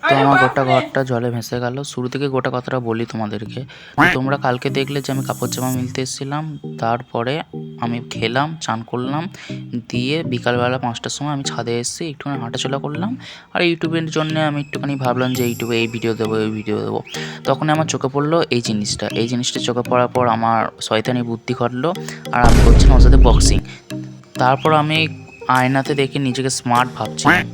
তো আমার গোটা ঘরটা জলে ভেসে গেল। শুরু থেকে গোটা কথাটা বলি তোমাদেরকে। তো তোমরা কালকে দেখলে যে আমি কাপড় জামা মিলতে এসেছিলাম, তারপরে আমি খেলাম, চান করলাম, দিয়ে বিকালবেলা 5টার সময় আমি ছাদে এসে একটুখানি হাঁটাচলা করলাম। আর ইউটিউবের জন্য আমি একটুখানি ভাবলাম যে ইউটিউবে এই ভিডিও দেবো, এই ভিডিও দেবো। তখন আমার চোখে পড়লো এই জিনিসটা চোখে পড়ার পর আমার শয়তানি বুদ্ধি ঘটলো, আর আমি করছিলাম ওর সাথে বক্সিং। তারপর আমি আয়নাতে দেখে নিজেকে স্মার্ট ভাবছিলাম।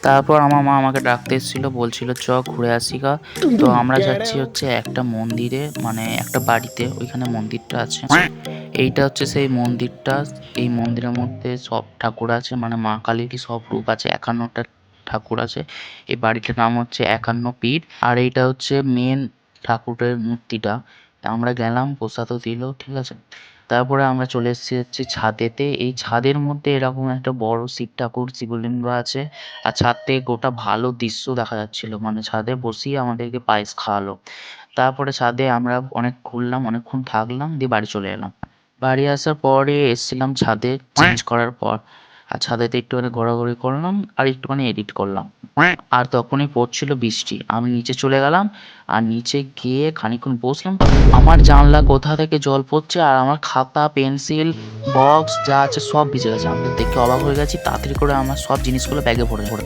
তারপর আমার মা আমাকে ডাকতে এসেছিল, বলছিল চ ঘুরে আসি গা। তো আমরা যাচ্ছি হচ্ছে একটা মন্দিরে, মানে একটা বাড়িতে, ওইখানে মন্দিরটা আছে। এইটা হচ্ছে সেই মন্দিরটা। এই মন্দিরের মধ্যে সব ঠাকুর আছে, মানে মা কালীরই সব রূপ আছে, 51টা ঠাকুর আছে। এই বাড়িটার নাম হচ্ছে 51 পীঠ। আর এইটা হচ্ছে মেন ঠাকুরের মূর্তিটা। আমরা গেলাম, প্রসাদও দিল, ঠিক আছে। তারপরে আমরা চলে এসেছি হচ্ছে ছাদেতে। এই ছাদের মধ্যে এরকম একটা বড় শিব ঠাকুর, শিবলিঙ্গ আছে। আর ছাদ থেকে গোটা ভালো দৃশ্য দেখা যাচ্ছিল, মানে ছাদে বসিয়ে আমাদেরকে পায়েস খাওয়ালো। তারপরে ছাদে আমরা অনেক ঘুরলাম, অনেকক্ষণ থাকলাম, দিয়ে বাড়ি চলে এলাম। বাড়ি আসার পরে এসছিলাম ছাদে চেঞ্জ করার পর। আর ছাদেতে একটুখানি ঘোরাঘুরি করলাম আর একটুখানি এডিট করলাম। আর তখনই পড়ছিল বৃষ্টি। আমি নিচে চলে গেলাম, আর নিচে গিয়ে খানিকক্ষণ বসলাম। আমার জানলা কোথা থেকে জল পড়ছে, আর আমার খাতা, পেন্সিল, বক্স যা আছে সব ভিজে গেছে। আমি তো দেখে অবাক হয়ে গেছি। তাড়াতাড়ি করে আমার সব জিনিসগুলো ব্যাগে ভরে ভরে